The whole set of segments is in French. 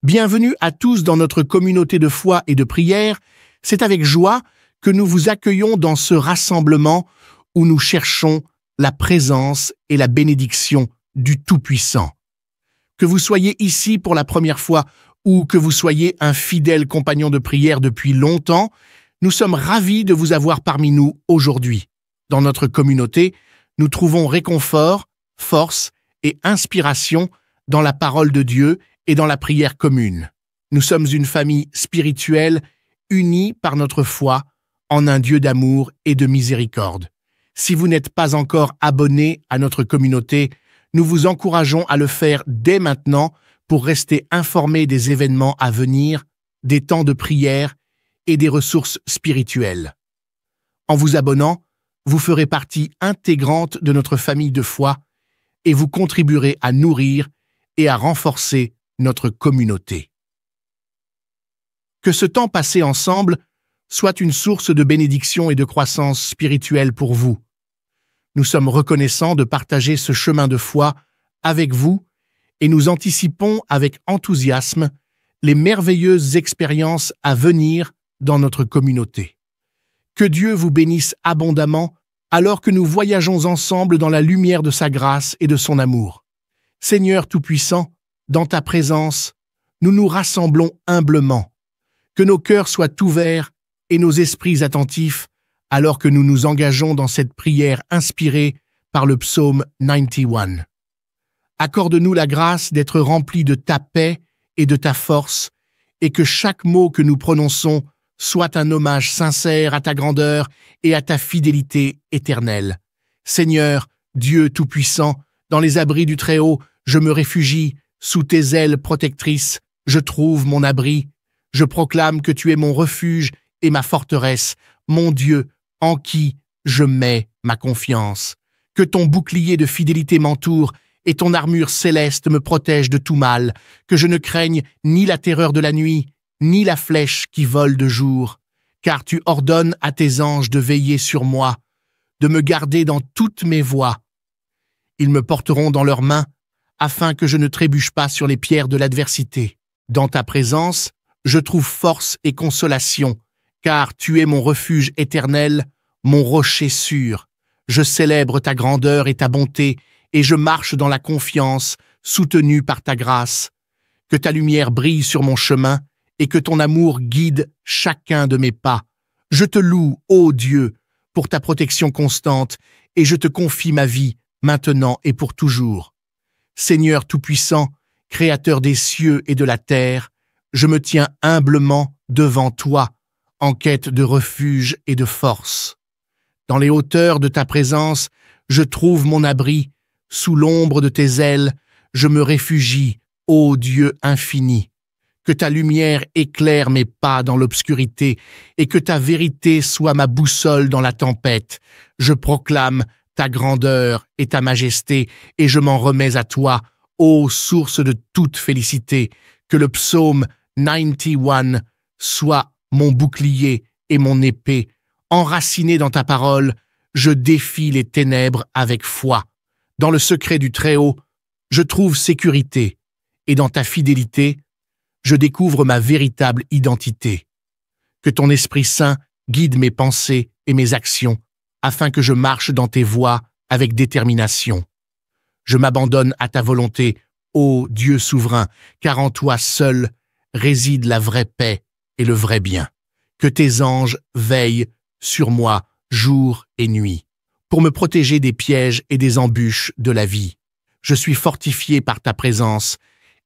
Bienvenue à tous dans notre communauté de foi et de prière. C'est avec joie que nous vous accueillons dans ce rassemblement où nous cherchons la présence et la bénédiction du Tout-Puissant. Que vous soyez ici pour la première fois ou que vous soyez un fidèle compagnon de prière depuis longtemps, nous sommes ravis de vous avoir parmi nous aujourd'hui. Dans notre communauté, nous trouvons réconfort, force et inspiration dans la parole de Dieu et dans la prière commune. Nous sommes une famille spirituelle unie par notre foi en un Dieu d'amour et de miséricorde. Si vous n'êtes pas encore abonné à notre communauté, nous vous encourageons à le faire dès maintenant pour rester informés des événements à venir, des temps de prière et des ressources spirituelles. En vous abonnant, vous ferez partie intégrante de notre famille de foi et vous contribuerez à nourrir et à renforcer notre communauté. Que ce temps passé ensemble soit une source de bénédiction et de croissance spirituelle pour vous. Nous sommes reconnaissants de partager ce chemin de foi avec vous et nous anticipons avec enthousiasme les merveilleuses expériences à venir dans notre communauté. Que Dieu vous bénisse abondamment alors que nous voyageons ensemble dans la lumière de sa grâce et de son amour. Seigneur Tout-Puissant, dans ta présence, nous nous rassemblons humblement. Que nos cœurs soient ouverts et nos esprits attentifs alors que nous nous engageons dans cette prière inspirée par le psaume 91. Accorde-nous la grâce d'être remplis de ta paix et de ta force et que chaque mot que nous prononçons soit un hommage sincère à ta grandeur et à ta fidélité éternelle. Seigneur, Dieu Tout-Puissant, dans les abris du Très-Haut, je me réfugie. Sous tes ailes protectrices, je trouve mon abri. Je proclame que tu es mon refuge et ma forteresse, mon Dieu, en qui je mets ma confiance. Que ton bouclier de fidélité m'entoure et ton armure céleste me protège de tout mal. Que je ne craigne ni la terreur de la nuit, ni la flèche qui vole de jour. Car tu ordonnes à tes anges de veiller sur moi, de me garder dans toutes mes voies. Ils me porteront dans leurs mains, afin que je ne trébuche pas sur les pierres de l'adversité. Dans ta présence, je trouve force et consolation, car tu es mon refuge éternel, mon rocher sûr. Je célèbre ta grandeur et ta bonté, et je marche dans la confiance, soutenu par ta grâce. Que ta lumière brille sur mon chemin, et que ton amour guide chacun de mes pas. Je te loue, ô Dieu, pour ta protection constante, et je te confie ma vie, maintenant et pour toujours. Seigneur Tout-Puissant, Créateur des cieux et de la terre, je me tiens humblement devant toi, en quête de refuge et de force. Dans les hauteurs de ta présence, je trouve mon abri, sous l'ombre de tes ailes, je me réfugie, ô Dieu infini. Que ta lumière éclaire mes pas dans l'obscurité et que ta vérité soit ma boussole dans la tempête. Je proclame ta grandeur et ta majesté, et je m'en remets à toi, ô source de toute félicité. Que le psaume 91 soit mon bouclier et mon épée. Enraciné dans ta parole, je défie les ténèbres avec foi. Dans le secret du Très-Haut, je trouve sécurité, et dans ta fidélité, je découvre ma véritable identité. Que ton Esprit Saint guide mes pensées et mes actions, afin que je marche dans tes voies avec détermination. Je m'abandonne à ta volonté, ô Dieu souverain, car en toi seul réside la vraie paix et le vrai bien. Que tes anges veillent sur moi jour et nuit, pour me protéger des pièges et des embûches de la vie. Je suis fortifié par ta présence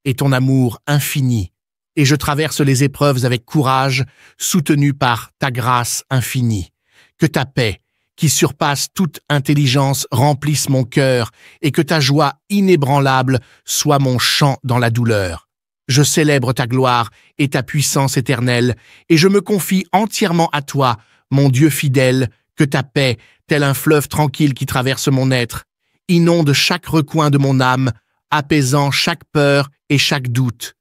et ton amour infini, et je traverse les épreuves avec courage, soutenu par ta grâce infinie. Que ta paix, qui surpasse toute intelligence, remplisse mon cœur, et que ta joie inébranlable soit mon chant dans la douleur. Je célèbre ta gloire et ta puissance éternelle, et je me confie entièrement à toi, mon Dieu fidèle. Que ta paix, tel un fleuve tranquille qui traverse mon être, inonde chaque recoin de mon âme, apaisant chaque peur et chaque doute.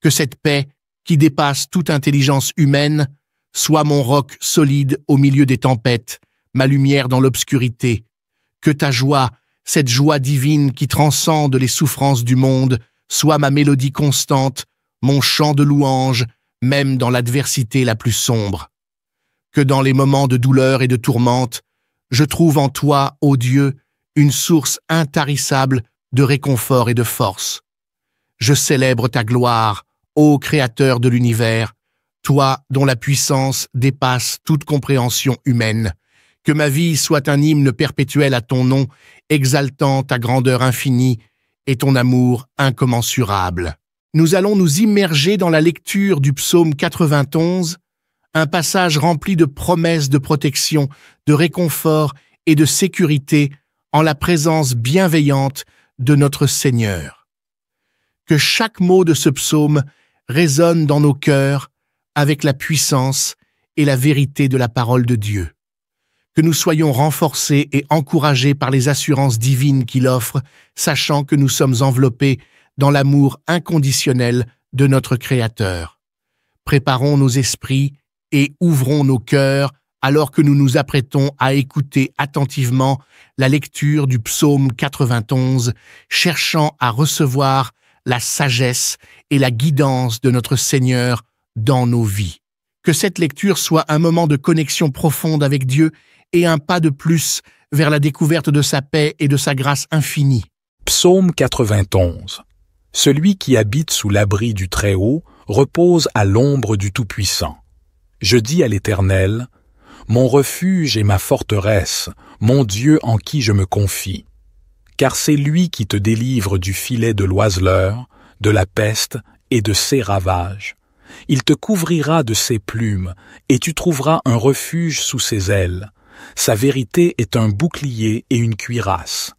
Que cette paix, qui dépasse toute intelligence humaine, soit mon roc solide au milieu des tempêtes, ma lumière dans l'obscurité. Que ta joie, cette joie divine qui transcende les souffrances du monde, soit ma mélodie constante, mon chant de louange, même dans l'adversité la plus sombre. Que dans les moments de douleur et de tourmente, je trouve en toi, ô Dieu, une source intarissable de réconfort et de force. Je célèbre ta gloire, ô Créateur de l'univers, toi dont la puissance dépasse toute compréhension humaine. Que ma vie soit un hymne perpétuel à ton nom, exaltant ta grandeur infinie et ton amour incommensurable. Nous allons nous immerger dans la lecture du psaume 91, un passage rempli de promesses de protection, de réconfort et de sécurité en la présence bienveillante de notre Seigneur. Que chaque mot de ce psaume résonne dans nos cœurs avec la puissance et la vérité de la parole de Dieu. Que nous soyons renforcés et encouragés par les assurances divines qu'il offre, sachant que nous sommes enveloppés dans l'amour inconditionnel de notre Créateur. Préparons nos esprits et ouvrons nos cœurs alors que nous nous apprêtons à écouter attentivement la lecture du psaume 91, cherchant à recevoir la sagesse et la guidance de notre Seigneur dans nos vies. Que cette lecture soit un moment de connexion profonde avec Dieu et un pas de plus vers la découverte de sa paix et de sa grâce infinie. Psaume 91. Celui qui habite sous l'abri du Très-Haut repose à l'ombre du Tout-Puissant. Je dis à l'Éternel, mon refuge et ma forteresse, mon Dieu en qui je me confie. Car c'est lui qui te délivre du filet de l'oiseleur, de la peste et de ses ravages. Il te couvrira de ses plumes, et tu trouveras un refuge sous ses ailes. Sa vérité est un bouclier et une cuirasse.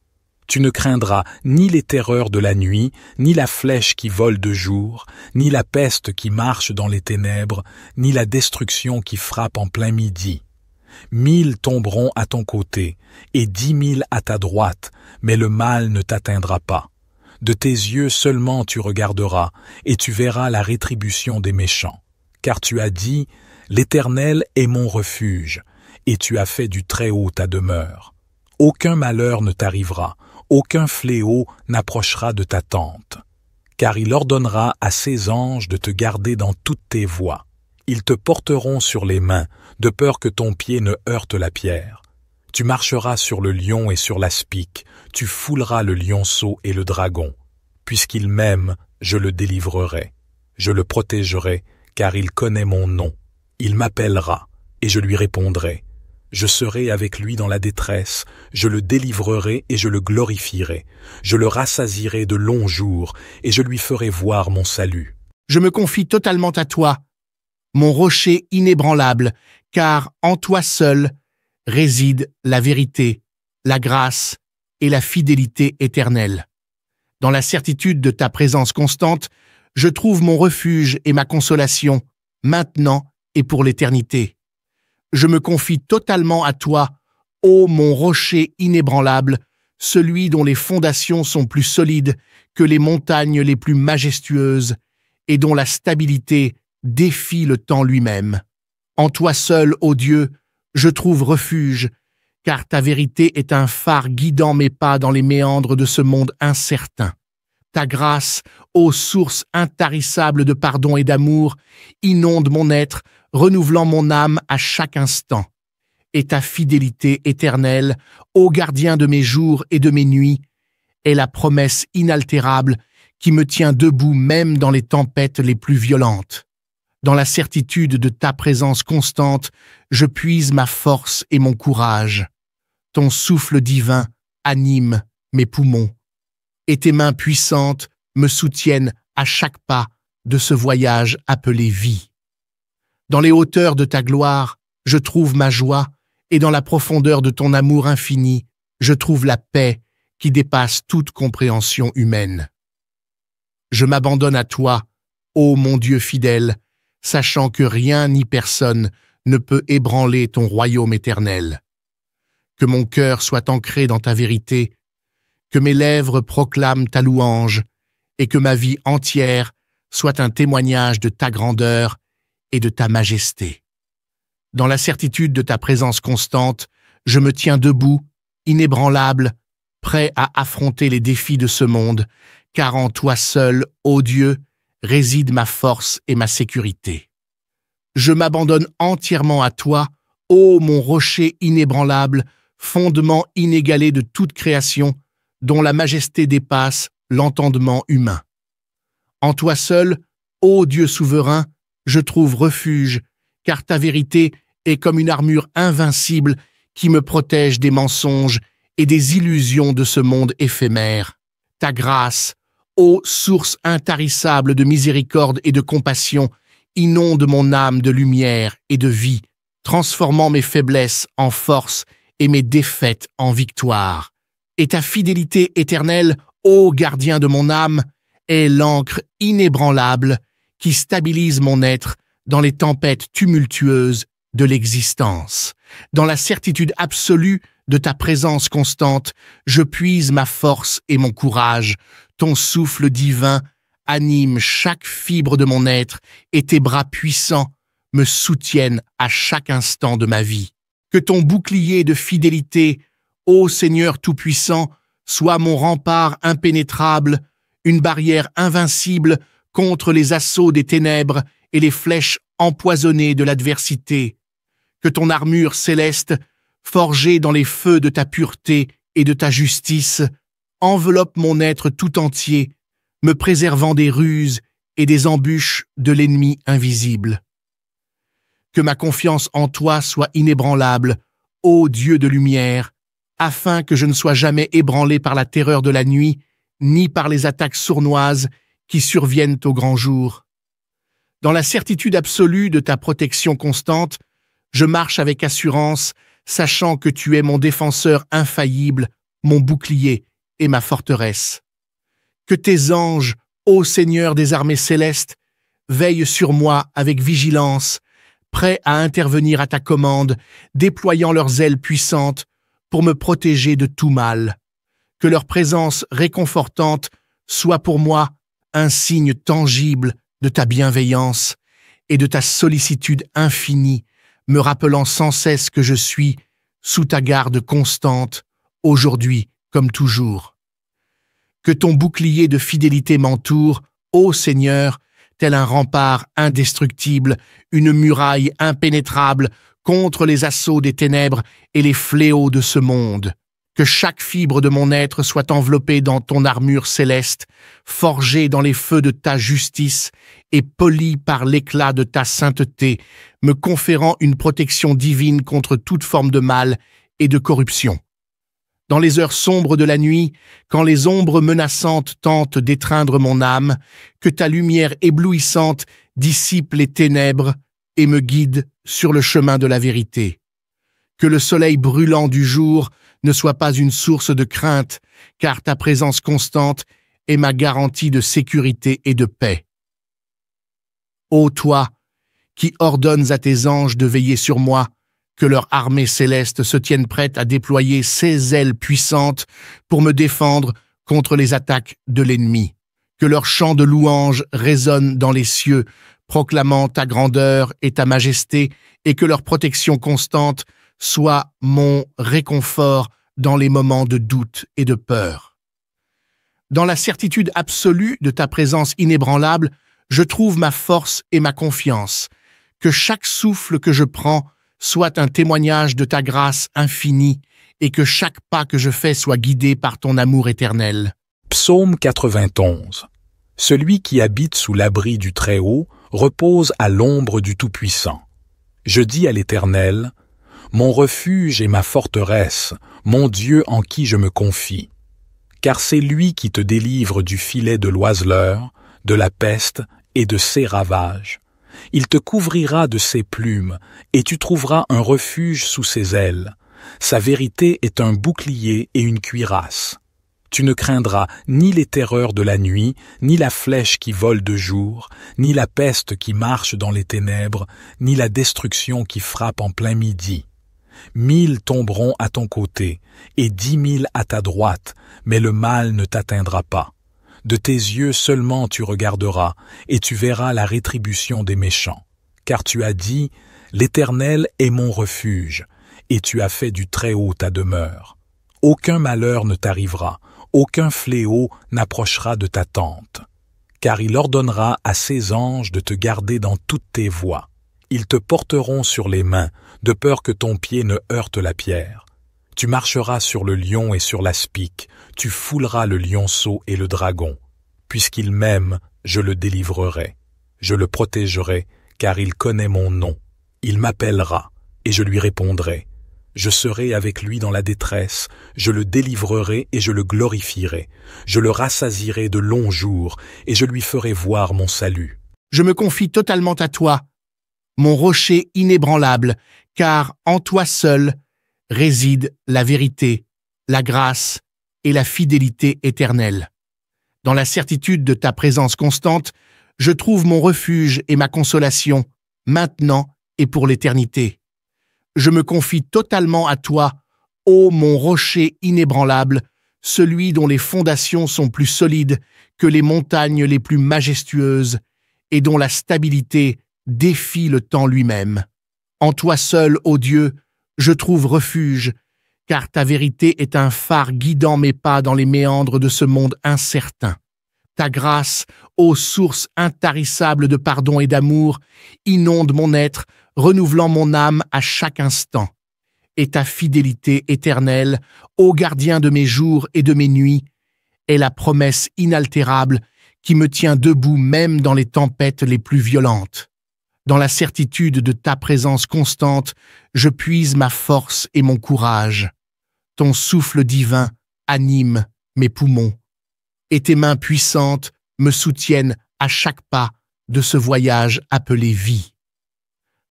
Tu ne craindras ni les terreurs de la nuit, ni la flèche qui vole de jour, ni la peste qui marche dans les ténèbres, ni la destruction qui frappe en plein midi. 1000 tomberont à ton côté, et 10 000 à ta droite, mais le mal ne t'atteindra pas. De tes yeux seulement tu regarderas, et tu verras la rétribution des méchants. Car tu as dit, l'Éternel est mon refuge, et tu as fait du Très-Haut ta demeure. Aucun malheur ne t'arrivera, aucun fléau n'approchera de ta tente. Car il ordonnera à ses anges de te garder dans toutes tes voies. Ils te porteront sur les mains, de peur que ton pied ne heurte la pierre. Tu marcheras sur le lion et sur l'aspic, tu fouleras le lionceau et le dragon. Puisqu'il m'aime, je le délivrerai. Je le protégerai, car il connaît mon nom. Il m'appellera, et je lui répondrai. Je serai avec lui dans la détresse, je le délivrerai et je le glorifierai. Je le rassasierai de longs jours, et je lui ferai voir mon salut. Je me confie totalement à toi, mon rocher inébranlable, car en toi seul réside la vérité, la grâce et la fidélité éternelle. Dans la certitude de ta présence constante, je trouve mon refuge et ma consolation, maintenant et pour l'éternité. Je me confie totalement à toi, ô mon rocher inébranlable, celui dont les fondations sont plus solides que les montagnes les plus majestueuses et dont la stabilité défie le temps lui-même. En toi seul, ô Dieu, je trouve refuge, car ta vérité est un phare guidant mes pas dans les méandres de ce monde incertain. Ta grâce, ô source intarissable de pardon et d'amour, inonde mon être, renouvelant mon âme à chaque instant. Et ta fidélité éternelle, ô gardien de mes jours et de mes nuits, est la promesse inaltérable qui me tient debout même dans les tempêtes les plus violentes. Dans la certitude de ta présence constante, je puise ma force et mon courage. Ton souffle divin anime mes poumons, et tes mains puissantes me soutiennent à chaque pas de ce voyage appelé vie. Dans les hauteurs de ta gloire, je trouve ma joie, et dans la profondeur de ton amour infini, je trouve la paix qui dépasse toute compréhension humaine. Je m'abandonne à toi, ô mon Dieu fidèle, sachant que rien ni personne ne peut ébranler ton royaume éternel. Que mon cœur soit ancré dans ta vérité, que mes lèvres proclament ta louange, et que ma vie entière soit un témoignage de ta grandeur et de ta majesté. Dans la certitude de ta présence constante, je me tiens debout, inébranlable, prêt à affronter les défis de ce monde, car en toi seul, ô Dieu, réside ma force et ma sécurité. Je m'abandonne entièrement à toi, ô mon rocher inébranlable, fondement inégalé de toute création, dont la majesté dépasse l'entendement humain. En toi seul, ô Dieu souverain, je trouve refuge, car ta vérité est comme une armure invincible qui me protège des mensonges et des illusions de ce monde éphémère. Ta grâce, ô source intarissable de miséricorde et de compassion, inonde mon âme de lumière et de vie, transformant mes faiblesses en force et mes défaites en victoire. Et ta fidélité éternelle, ô gardien de mon âme, est l'encre inébranlable qui stabilise mon être dans les tempêtes tumultueuses de l'existence. Dans la certitude absolue de ta présence constante, je puise ma force et mon courage. Ton souffle divin anime chaque fibre de mon être et tes bras puissants me soutiennent à chaque instant de ma vie. Que ton bouclier de fidélité, ô Seigneur Tout-Puissant, soit mon rempart impénétrable, une barrière invincible contre les assauts des ténèbres et les flèches empoisonnées de l'adversité. Que ton armure céleste, forgée dans les feux de ta pureté et de ta justice, enveloppe mon être tout entier, me préservant des ruses et des embûches de l'ennemi invisible. Que ma confiance en toi soit inébranlable, ô Dieu de lumière, afin que je ne sois jamais ébranlé par la terreur de la nuit, ni par les attaques sournoises qui surviennent au grand jour. Dans la certitude absolue de ta protection constante, je marche avec assurance, sachant que tu es mon défenseur infaillible, mon bouclier et ma forteresse. Que tes anges, ô Seigneur des armées célestes, veillent sur moi avec vigilance, prêts à intervenir à ta commande, déployant leurs ailes puissantes pour me protéger de tout mal. Que leur présence réconfortante soit pour moi un signe tangible de ta bienveillance et de ta sollicitude infinie, me rappelant sans cesse que je suis sous ta garde constante, aujourd'hui comme toujours. Que ton bouclier de fidélité m'entoure, ô Seigneur, tel un rempart indestructible, une muraille impénétrable contre les assauts des ténèbres et les fléaux de ce monde. Que chaque fibre de mon être soit enveloppée dans ton armure céleste, forgée dans les feux de ta justice et polie par l'éclat de ta sainteté, me conférant une protection divine contre toute forme de mal et de corruption. Dans les heures sombres de la nuit, quand les ombres menaçantes tentent d'étreindre mon âme, que ta lumière éblouissante dissipe les ténèbres et me guide sur le chemin de la vérité. Que le soleil brûlant du jour ne soit pas une source de crainte, car ta présence constante est ma garantie de sécurité et de paix. Ô toi, qui ordonnes à tes anges de veiller sur moi, que leur armée céleste se tienne prête à déployer ses ailes puissantes pour me défendre contre les attaques de l'ennemi. Que leur chant de louange résonne dans les cieux, proclamant ta grandeur et ta majesté, et que leur protection constante soit mon réconfort dans les moments de doute et de peur. Dans la certitude absolue de ta présence inébranlable, je trouve ma force et ma confiance. Que chaque souffle que je prends soit un témoignage de ta grâce infinie et que chaque pas que je fais soit guidé par ton amour éternel. Psaume 91. Celui qui habite sous l'abri du Très-Haut repose à l'ombre du Tout-Puissant. Je dis à l'Éternel, mon refuge et ma forteresse, mon Dieu en qui je me confie. Car c'est lui qui te délivre du filet de l'oiseleur, de la peste et de ses ravages. Il te couvrira de ses plumes, et tu trouveras un refuge sous ses ailes. Sa vérité est un bouclier et une cuirasse. Tu ne craindras ni les terreurs de la nuit, ni la flèche qui vole de jour, ni la peste qui marche dans les ténèbres, ni la destruction qui frappe en plein midi. 1000 tomberont à ton côté, et 10 000 à ta droite, mais le mal ne t'atteindra pas. De tes yeux seulement tu regarderas, et tu verras la rétribution des méchants. Car tu as dit, l'Éternel est mon refuge, et tu as fait du Très-Haut ta demeure. Aucun malheur ne t'arrivera, aucun fléau n'approchera de ta tente. car il ordonnera à ses anges de te garder dans toutes tes voies. Ils te porteront sur les mains, de peur que ton pied ne heurte la pierre. Tu marcheras sur le lion et sur l'aspic, tu fouleras le lionceau et le dragon. Puisqu'il m'aime, je le délivrerai. Je le protégerai, car il connaît mon nom. Il m'appellera, et je lui répondrai. Je serai avec lui dans la détresse, je le délivrerai et je le glorifierai. Je le rassasierai de longs jours, et je lui ferai voir mon salut. Je me confie totalement à toi, mon rocher inébranlable, car en toi seul réside la vérité, la grâce et la fidélité éternelle. Dans la certitude de ta présence constante, je trouve mon refuge et ma consolation, maintenant et pour l'éternité. Je me confie totalement à toi, ô mon rocher inébranlable, celui dont les fondations sont plus solides que les montagnes les plus majestueuses et dont la stabilité défie le temps lui-même. En toi seul, ô Dieu, je trouve refuge, car ta vérité est un phare guidant mes pas dans les méandres de ce monde incertain. Ta grâce, ô source intarissable de pardon et d'amour, inonde mon être, renouvelant mon âme à chaque instant. Et ta fidélité éternelle, ô gardien de mes jours et de mes nuits, est la promesse inaltérable qui me tient debout même dans les tempêtes les plus violentes. Dans la certitude de ta présence constante, je puise ma force et mon courage. Ton souffle divin anime mes poumons, et tes mains puissantes me soutiennent à chaque pas de ce voyage appelé vie.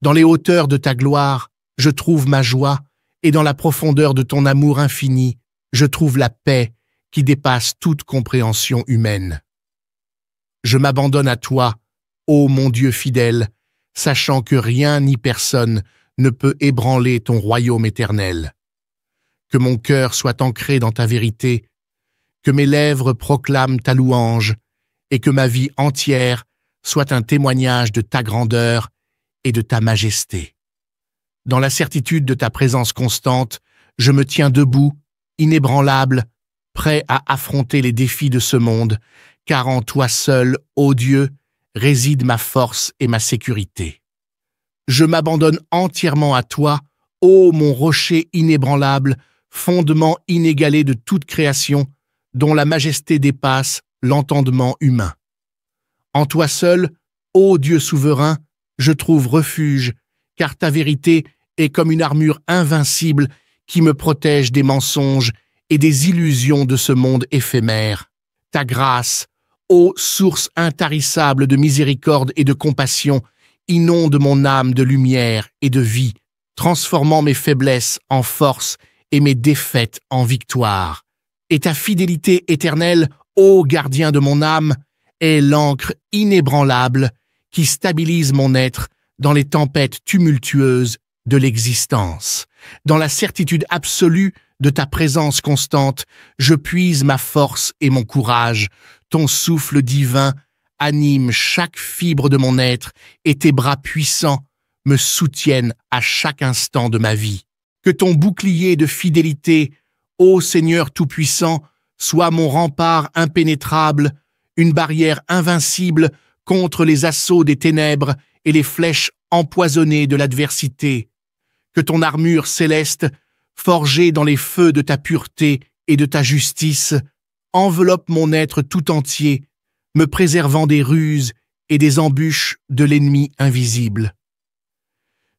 Dans les hauteurs de ta gloire, je trouve ma joie, et dans la profondeur de ton amour infini, je trouve la paix qui dépasse toute compréhension humaine. Je m'abandonne à toi, ô mon Dieu fidèle, sachant que rien ni personne ne peut ébranler ton royaume éternel. Que mon cœur soit ancré dans ta vérité, que mes lèvres proclament ta louange, et que ma vie entière soit un témoignage de ta grandeur et de ta majesté. Dans la certitude de ta présence constante, je me tiens debout, inébranlable, prêt à affronter les défis de ce monde, car en toi seul, ô Dieu, réside ma force et ma sécurité. Je m'abandonne entièrement à toi, ô mon rocher inébranlable, fondement inégalé de toute création, dont la majesté dépasse l'entendement humain. En toi seul, ô Dieu souverain, je trouve refuge, car ta vérité est comme une armure invincible qui me protège des mensonges et des illusions de ce monde éphémère. Ta grâce, ô source intarissable de miséricorde et de compassion, inonde mon âme de lumière et de vie, transformant mes faiblesses en force et mes défaites en victoire. Et ta fidélité éternelle, ô gardien de mon âme, est l'encre inébranlable qui stabilise mon être dans les tempêtes tumultueuses de l'existence. Dans la certitude absolue de ta présence constante, je puise ma force et mon courage. Ton souffle divin anime chaque fibre de mon être et tes bras puissants me soutiennent à chaque instant de ma vie. Que ton bouclier de fidélité, ô Seigneur Tout-Puissant, soit mon rempart impénétrable, une barrière invincible contre les assauts des ténèbres et les flèches empoisonnées de l'adversité. Que ton armure céleste, forgée dans les feux de ta pureté et de ta justice, enveloppe mon être tout entier, me préservant des ruses et des embûches de l'ennemi invisible.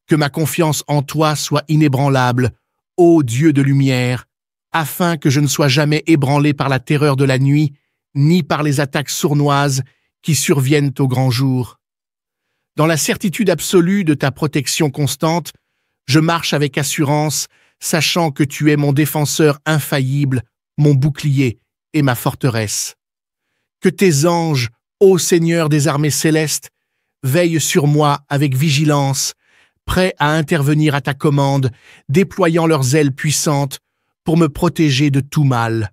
Que ma confiance en toi soit inébranlable, ô Dieu de lumière, afin que je ne sois jamais ébranlé par la terreur de la nuit, ni par les attaques sournoises qui surviennent au grand jour. Dans la certitude absolue de ta protection constante, je marche avec assurance, sachant que tu es mon défenseur infaillible, mon bouclier et ma forteresse. Que tes anges, ô Seigneur des armées célestes, veillent sur moi avec vigilance, prêts à intervenir à ta commande, déployant leurs ailes puissantes pour me protéger de tout mal.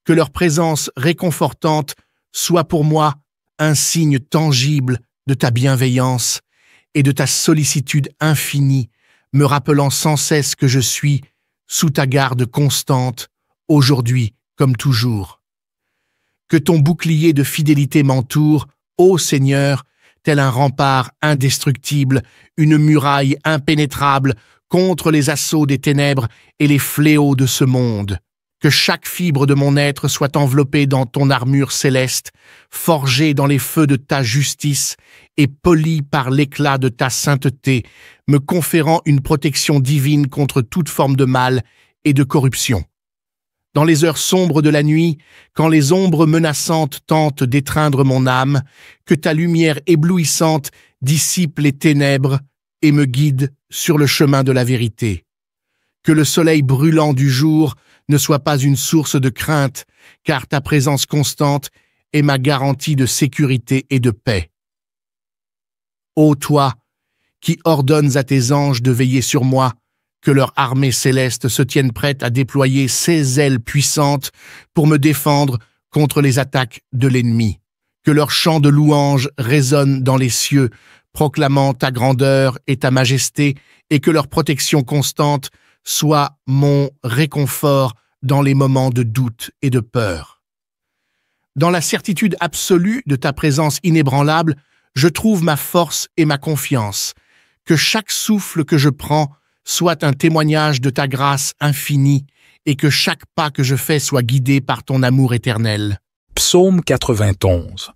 Que leur présence réconfortante soit pour moi un signe tangible de ta bienveillance et de ta sollicitude infinie, me rappelant sans cesse que je suis sous ta garde constante, aujourd'hui comme toujours. Que ton bouclier de fidélité m'entoure, Ô Seigneur, tel un rempart indestructible, une muraille impénétrable contre les assauts des ténèbres et les fléaux de ce monde. Que chaque fibre de mon être soit enveloppée dans ton armure céleste, forgée dans les feux de ta justice et polie par l'éclat de ta sainteté, me conférant une protection divine contre toute forme de mal et de corruption. Dans les heures sombres de la nuit, quand les ombres menaçantes tentent d'étreindre mon âme, que ta lumière éblouissante dissipe les ténèbres et me guide sur le chemin de la vérité. Que le soleil brûlant du jour ne soit pas une source de crainte, car ta présence constante est ma garantie de sécurité et de paix. Ô toi, qui ordonnes à tes anges de veiller sur moi, que leur armée céleste se tienne prête à déployer ses ailes puissantes pour me défendre contre les attaques de l'ennemi. Que leur chant de louange résonne dans les cieux, proclamant ta grandeur et ta majesté, et que leur protection constante soit mon réconfort dans les moments de doute et de peur. Dans la certitude absolue de ta présence inébranlable, je trouve ma force et ma confiance. Que chaque souffle que je prends soit un témoignage de ta grâce infinie et que chaque pas que je fais soit guidé par ton amour éternel. Psaume 91.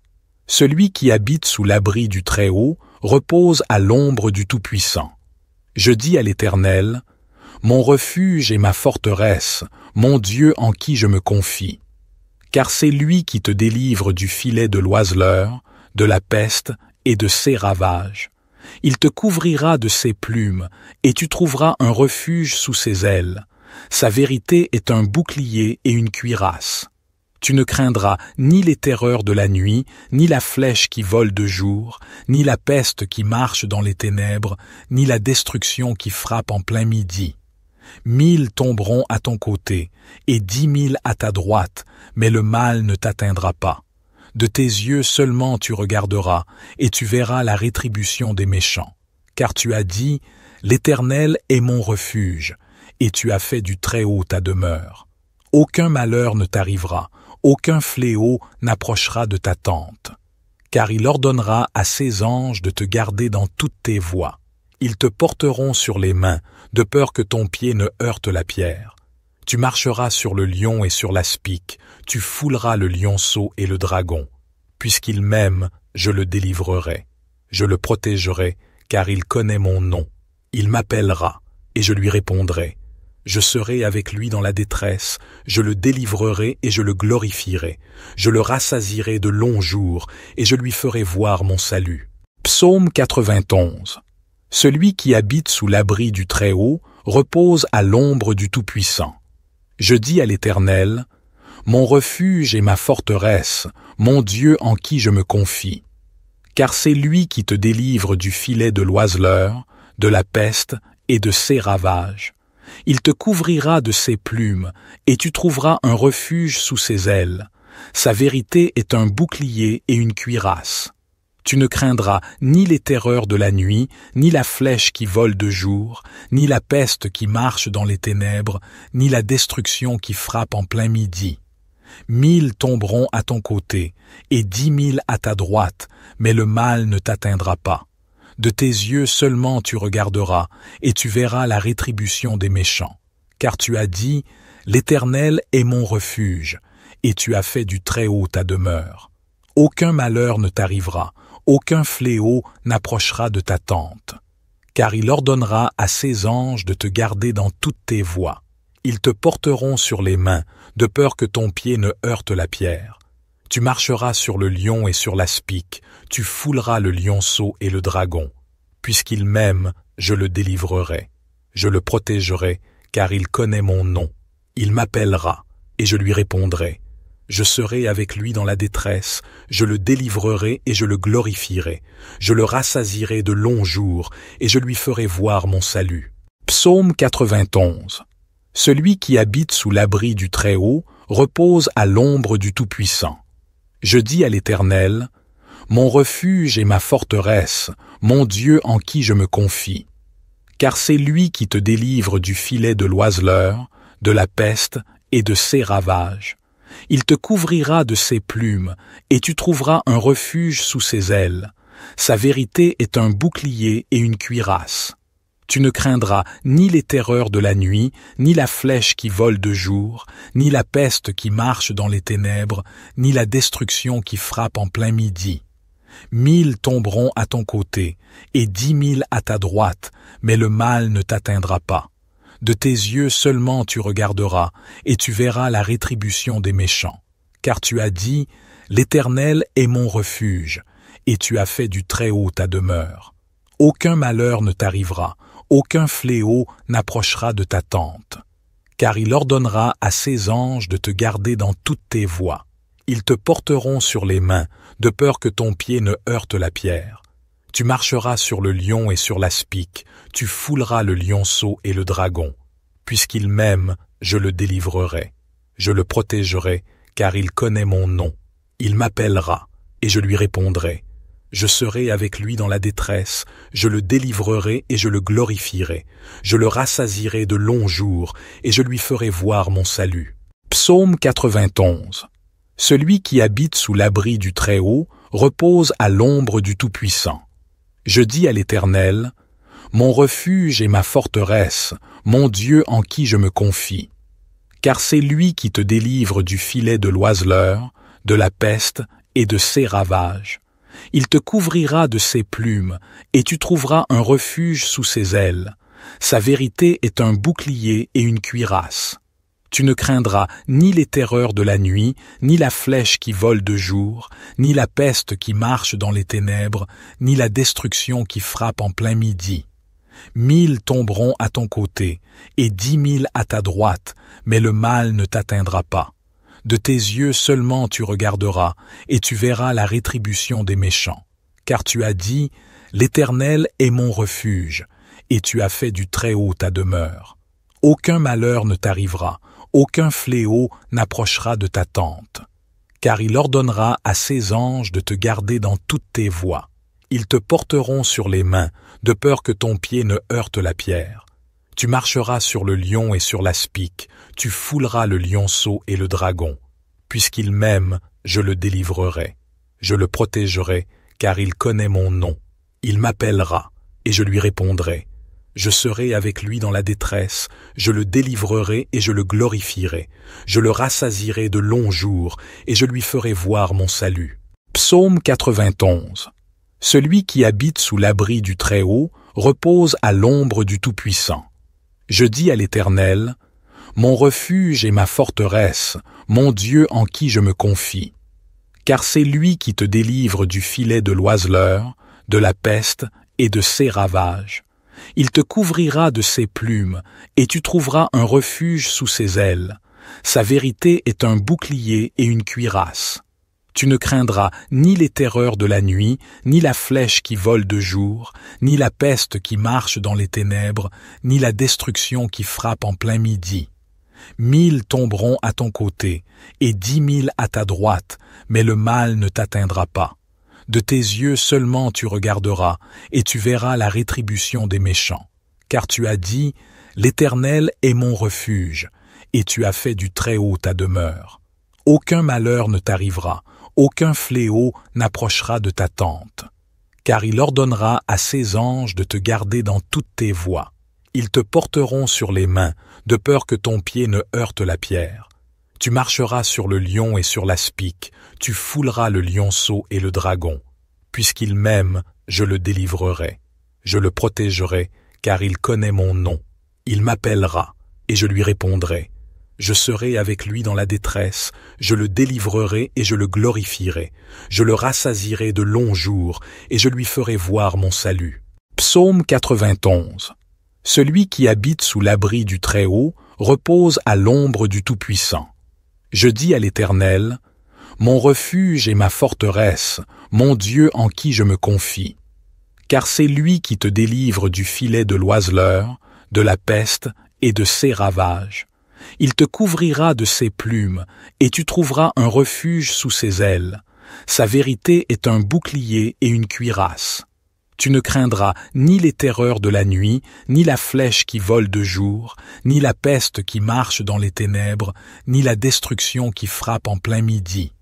Celui qui habite sous l'abri du Très-Haut repose à l'ombre du Tout-Puissant. Je dis à l'Éternel, mon refuge et ma forteresse, mon Dieu en qui je me confie. Car c'est lui qui te délivre du filet de l'oiseleur, de la peste et de ses ravages. Il te couvrira de ses plumes, et tu trouveras un refuge sous ses ailes. Sa vérité est un bouclier et une cuirasse. Tu ne craindras ni les terreurs de la nuit, ni la flèche qui vole de jour, ni la peste qui marche dans les ténèbres, ni la destruction qui frappe en plein midi. 1000 tomberont à ton côté, et 10 000 à ta droite, mais le mal ne t'atteindra pas. De tes yeux seulement tu regarderas, et tu verras la rétribution des méchants. Car tu as dit, l'Éternel est mon refuge, et tu as fait du Très-Haut ta demeure. Aucun malheur ne t'arrivera, aucun fléau n'approchera de ta tente. Car il ordonnera à ses anges de te garder dans toutes tes voies. Ils te porteront sur les mains, de peur que ton pied ne heurte la pierre. Tu marcheras sur le lion et sur l'aspic, tu fouleras le lionceau et le dragon. Puisqu'il m'aime, je le délivrerai. Je le protégerai, car il connaît mon nom. Il m'appellera, et je lui répondrai. Je serai avec lui dans la détresse, je le délivrerai et je le glorifierai. Je le rassasierai de longs jours, et je lui ferai voir mon salut. Psaume 91. Celui qui habite sous l'abri du Très-Haut repose à l'ombre du Tout-Puissant. Je dis à l'Éternel, mon refuge et ma forteresse, mon Dieu en qui je me confie. Car c'est lui qui te délivre du filet de l'oiseleur, de la peste et de ses ravages. Il te couvrira de ses plumes, et tu trouveras un refuge sous ses ailes. Sa vérité est un bouclier et une cuirasse. Tu ne craindras ni les terreurs de la nuit, ni la flèche qui vole de jour, ni la peste qui marche dans les ténèbres, ni la destruction qui frappe en plein midi. 1000 tomberont à ton côté, et 10 000 à ta droite, mais le mal ne t'atteindra pas. De tes yeux seulement tu regarderas, et tu verras la rétribution des méchants. Car tu as dit, l'Éternel est mon refuge, et tu as fait du Très-Haut ta demeure. Aucun malheur ne t'arrivera, aucun fléau n'approchera de ta tente. Car il ordonnera à ses anges de te garder dans toutes tes voies. Ils te porteront sur les mains, de peur que ton pied ne heurte la pierre. Tu marcheras sur le lion et sur l'aspic, tu fouleras le lionceau et le dragon. Puisqu'il m'aime, je le délivrerai. Je le protégerai, car il connaît mon nom. Il m'appellera, et je lui répondrai. Je serai avec lui dans la détresse, je le délivrerai et je le glorifierai. Je le rassasierai de longs jours, et je lui ferai voir mon salut. Psaume 91. Celui qui habite sous l'abri du Très-Haut repose à l'ombre du Tout-Puissant. Je dis à l'Éternel, mon refuge et ma forteresse, mon Dieu en qui je me confie. Car c'est lui qui te délivre du filet de l'oiseleur, de la peste et de ses ravages. Il te couvrira de ses plumes, et tu trouveras un refuge sous ses ailes. Sa vérité est un bouclier et une cuirasse. Tu ne craindras ni les terreurs de la nuit, ni la flèche qui vole de jour, ni la peste qui marche dans les ténèbres, ni la destruction qui frappe en plein midi. 1000 tomberont à ton côté, et 10 000 à ta droite, mais le mal ne t'atteindra pas. De tes yeux seulement tu regarderas, et tu verras la rétribution des méchants. Car tu as dit, l'Éternel est mon refuge, et tu as fait du Très-Haut ta demeure. Aucun malheur ne t'arrivera, aucun fléau n'approchera de ta tente. Car il ordonnera à ses anges de te garder dans toutes tes voies. Ils te porteront sur les mains, de peur que ton pied ne heurte la pierre. Tu marcheras sur le lion et sur l'aspic, tu fouleras le lionceau et le dragon. Puisqu'il m'aime, je le délivrerai. Je le protégerai, car il connaît mon nom. Il m'appellera, et je lui répondrai. Je serai avec lui dans la détresse, je le délivrerai et je le glorifierai. Je le rassasierai de longs jours, et je lui ferai voir mon salut. Psaume 91. Celui qui habite sous l'abri du Très-Haut repose à l'ombre du Tout-Puissant. Je dis à l'Éternel, mon refuge et ma forteresse, mon Dieu en qui je me confie. Car c'est lui qui te délivre du filet de l'oiseleur, de la peste et de ses ravages. Il te couvrira de ses plumes, et tu trouveras un refuge sous ses ailes. Sa vérité est un bouclier et une cuirasse. Tu ne craindras ni les terreurs de la nuit, ni la flèche qui vole de jour, ni la peste qui marche dans les ténèbres, ni la destruction qui frappe en plein midi. 1000 tomberont à ton côté, et 10 000 à ta droite, mais le mal ne t'atteindra pas. De tes yeux seulement tu regarderas, et tu verras la rétribution des méchants. Car tu as dit, l'Éternel est mon refuge, et tu as fait du Très-Haut ta demeure. Aucun malheur ne t'arrivera, aucun fléau n'approchera de ta tente. Car il ordonnera à ses anges de te garder dans toutes tes voies. Ils te porteront sur les mains, de peur que ton pied ne heurte la pierre. Tu marcheras sur le lion et sur l'aspic, tu fouleras le lionceau et le dragon. Puisqu'il m'aime, je le délivrerai. Je le protégerai, car il connaît mon nom. Il m'appellera, et je lui répondrai. Je serai avec lui dans la détresse, je le délivrerai et je le glorifierai. Je le rassasierai de longs jours, et je lui ferai voir mon salut. Psaume 91. Celui qui habite sous l'abri du Très-Haut repose à l'ombre du Tout-Puissant. Je dis à l'Éternel, mon refuge et ma forteresse, mon Dieu en qui je me confie. Car c'est lui qui te délivre du filet de l'oiseleur, de la peste et de ses ravages. Il te couvrira de ses plumes, et tu trouveras un refuge sous ses ailes. Sa vérité est un bouclier et une cuirasse. Tu ne craindras ni les terreurs de la nuit, ni la flèche qui vole de jour, ni la peste qui marche dans les ténèbres, ni la destruction qui frappe en plein midi. 1000 tomberont à ton côté, et 10 000 à ta droite, mais le mal ne t'atteindra pas. De tes yeux seulement tu regarderas, et tu verras la rétribution des méchants. Car tu as dit, l'Éternel est mon refuge, et tu as fait du Très-Haut ta demeure. Aucun malheur ne t'arrivera, aucun fléau n'approchera de ta tente. Car il ordonnera à ses anges de te garder dans toutes tes voies. Ils te porteront sur les mains, de peur que ton pied ne heurte la pierre. Tu marcheras sur le lion et sur l'aspic, tu fouleras le lionceau et le dragon. Puisqu'il m'aime, je le délivrerai. Je le protégerai, car il connaît mon nom. Il m'appellera, et je lui répondrai. Je serai avec lui dans la détresse, je le délivrerai et je le glorifierai. Je le rassasierai de longs jours, et je lui ferai voir mon salut. Psaume 91. Celui qui habite sous l'abri du Très-Haut repose à l'ombre du Tout-Puissant. Je dis à l'Éternel, mon refuge et ma forteresse, mon Dieu en qui je me confie. Car c'est lui qui te délivre du filet de l'oiseleur, de la peste et de ses ravages. Il te couvrira de ses plumes, et tu trouveras un refuge sous ses ailes. Sa vérité est un bouclier et une cuirasse. Tu ne craindras ni les terreurs de la nuit, ni la flèche qui vole de jour, ni la peste qui marche dans les ténèbres, ni la destruction qui frappe en plein midi.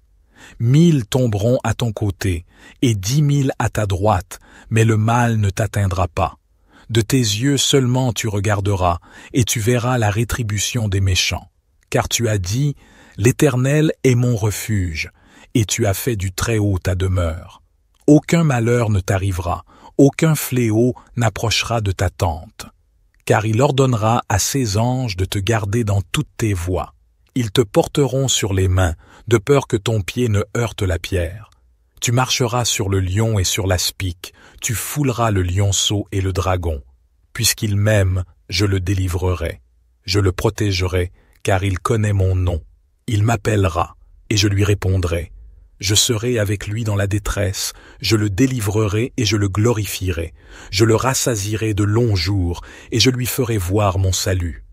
1000 tomberont à ton côté, et 10 000 à ta droite, mais le mal ne t'atteindra pas. De tes yeux seulement tu regarderas, et tu verras la rétribution des méchants. Car tu as dit, l'Éternel est mon refuge, et tu as fait du Très-Haut ta demeure. Aucun malheur ne t'arrivera, aucun fléau n'approchera de ta tente. Car il ordonnera à ses anges de te garder dans toutes tes voies. Ils te porteront sur les mains, de peur que ton pied ne heurte la pierre. Tu marcheras sur le lion et sur l'aspic, tu fouleras le lionceau et le dragon. Puisqu'il m'aime, je le délivrerai. Je le protégerai, car il connaît mon nom. Il m'appellera, et je lui répondrai. Je serai avec lui dans la détresse, je le délivrerai et je le glorifierai. Je le rassasierai de longs jours, et je lui ferai voir mon salut.